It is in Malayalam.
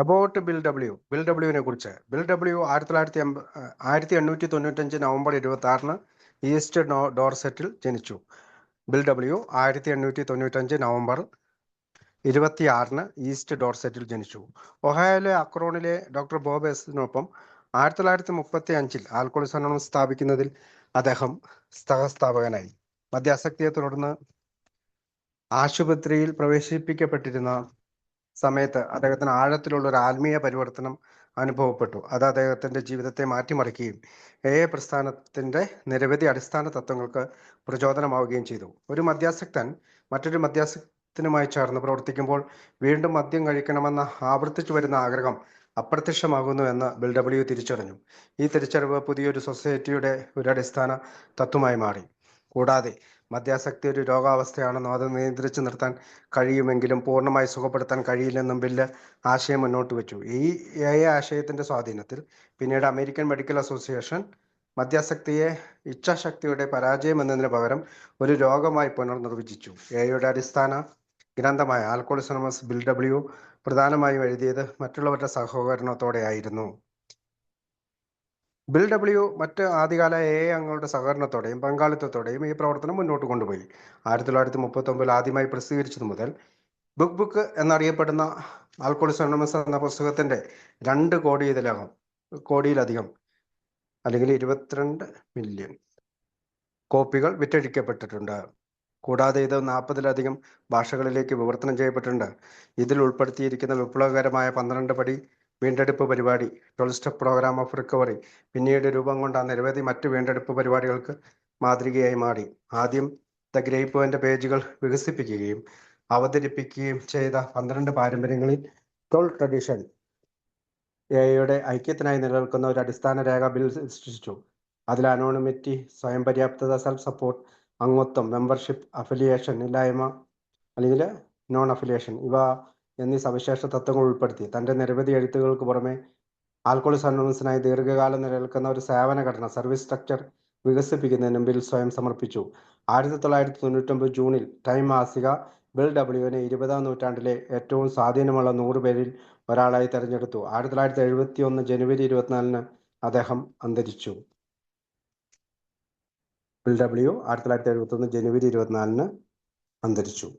About bill W. ബിൽ ഡബ്ല്യുവിനെ കുറിച്ച്. ബിൽ ഡബ്ല്യു 1895 നവംബർ 26-ന് ഈസ്റ്റ് ഡോർസെറ്റിൽ ജനിച്ചു. ബിൽ ഡബ്ല്യു 1895 നവംബർ 26-ന് ഈസ്റ്റ് ഡോർസെറ്റിൽ ജനിച്ചു. ഒഹായോയിലെ അക്രോണിലെ ഡോക്ടർ ബോബ് എസിനൊപ്പം 1935-ൽ ആൽക്കോളിക്സ് അനോണിമസ് സ്ഥാപിക്കുന്നതിൽ അദ്ദേഹം സഹസ്ഥാപകനായി. മദ്യാസക്തിയെ തുടർന്ന് ആശുപത്രിയിൽ പ്രവേശിപ്പിക്കപ്പെട്ടിരുന്ന സമയത്ത് അദ്ദേഹത്തിന് ആഴത്തിലുള്ള ഒരു ആത്മീയ പരിവർത്തനം അനുഭവപ്പെട്ടു. അത് അദ്ദേഹത്തിന്റെ ജീവിതത്തെ മാറ്റിമറിക്കുകയും പ്രസ്ഥാനത്തിന്റെ നിരവധി അടിസ്ഥാന തത്വങ്ങൾക്ക് പ്രചോദനമാവുകയും ചെയ്തു. ഒരു മദ്യാസക്തൻ മറ്റൊരു മദ്യാസക്തനുമായി ചേർന്ന് പ്രവർത്തിക്കുമ്പോൾ വീണ്ടും മദ്യം കഴിക്കണമെന്ന ആവർത്തിച്ചു വരുന്ന ആഗ്രഹം അപ്രത്യക്ഷമാകുന്നു എന്ന് ബിൽ ഡബ്ല്യു തിരിച്ചറിഞ്ഞു. ഈ തിരിച്ചറിവ് പുതിയൊരു സൊസൈറ്റിയുടെ ഒരു അടിസ്ഥാന തത്വമായി മാറി. കൂടാതെ മദ്യാസക്തി ഒരു രോഗാവസ്ഥയാണെന്നും അത് നിയന്ത്രിച്ചു നിർത്താൻ കഴിയുമെങ്കിലും പൂർണ്ണമായി സുഖപ്പെടുത്താൻ കഴിയില്ലെന്നും ബില്ല് ആശയം മുന്നോട്ട് വെച്ചു. ഈ ആശയത്തിന്റെ സ്വാധീനത്തിൽ പിന്നീട് അമേരിക്കൻ മെഡിക്കൽ അസോസിയേഷൻ മദ്യാസക്തിയെ ഇച്ഛാശക്തിയുടെ പരാജയം എന്നതിന് പകരം ഒരു രോഗമായി പുനർനിർവചിച്ചു. എയുടെ അടിസ്ഥാന ഗ്രന്ഥമായ ആൽക്കോളിക്സ് അനോണിമസ് ബിൽ ഡബ്ല്യു പ്രധാനമായും എഴുതിയത് മറ്റുള്ളവരുടെ സഹകരണത്തോടെയായിരുന്നു. ബിൽ ഡബ്ല്യു മറ്റ് ആദ്യകാല അംഗങ്ങളുടെ സഹകരണത്തോടെയും പങ്കാളിത്തത്തോടെയും ഈ പ്രവർത്തനം മുന്നോട്ട് കൊണ്ടുപോയി. 1939 ആദ്യമായി പ്രസിദ്ധീകരിച്ചതു മുതൽ ബുക്ക് എന്നറിയപ്പെടുന്ന ആൽക്കോളിക്സ് അനോണിമസ് എന്ന പുസ്തകത്തിന്റെ 2 കോടിയിലധികം അല്ലെങ്കിൽ 22 മില്യൺ കോപ്പികൾ വിറ്റഴിക്കപ്പെട്ടിട്ടുണ്ട്. കൂടാതെ ഇത് 40-ലധികം ഭാഷകളിലേക്ക് വിവർത്തനം ചെയ്യപ്പെട്ടിട്ടുണ്ട്. ഇതിൽ ഉൾപ്പെടുത്തിയിരിക്കുന്ന വിപ്ലവകരമായ 12 പടി വീണ്ടെടുപ്പ് പരിപാടി, 12 സ്റ്റെപ്പ് പ്രോഗ്രാം ഓഫ് റിക്കവറി, പിന്നീട് രൂപം കൊണ്ട നിരവധി മറ്റ് വീണ്ടെടുപ്പ് പരിപാടികൾക്ക് മാതൃകയായി മാറി. ആദ്യം ദ ഗ്രേപ്പ് വൈൻ്റെ പേജുകൾ വികസിപ്പിക്കുകയും അവതരിപ്പിക്കുകയും ചെയ്ത 12 പാരമ്പര്യങ്ങളിൽ 12 ട്രഡീഷൻ എയുടെ ഐക്യത്തിനായി നിലനിൽക്കുന്ന ഒരു അടിസ്ഥാന രേഖ ബിൽ സൃഷ്ടിച്ചു. അതിൽ അനോണിമിറ്റി, സ്വയം പര്യാപ്തത, സെൽഫ് സപ്പോർട്ട്, അംഗത്വം, മെമ്പർഷിപ്പ്, അഫിലിയേഷൻ ഇല്ലായ്മ അല്ലെങ്കിൽ നോൺ അഫിലിയേഷൻ എന്നീ സവിശേഷ തത്വങ്ങൾ ഉൾപ്പെടുത്തി. തന്റെ നിരവധി എഴുത്തുകൾക്ക് പുറമെ ആൽക്കോളിക്സ് അനോണിമസിനായി ദീർഘകാലം നിലനിൽക്കുന്ന ഒരു സേവന ഘടന, സർവീസ് സ്ട്രക്ചർ വികസിപ്പിക്കുന്നതിനും ബിൽ സ്വയം സമർപ്പിച്ചു. 1999 ജൂണിൽ ടൈം മാസിക ബിൽ ഡബ്ല്യുവിനെ 20-ാം നൂറ്റാണ്ടിലെ ഏറ്റവും സ്വാധീനമുള്ള 100 പേരിൽ ഒരാളായി തെരഞ്ഞെടുത്തു. 1971 ജനുവരി 24-ന് അദ്ദേഹം അന്തരിച്ചു. ബിൽ ഡബ്ല്യു 1971 ജനുവരി 24-ന് അന്തരിച്ചു.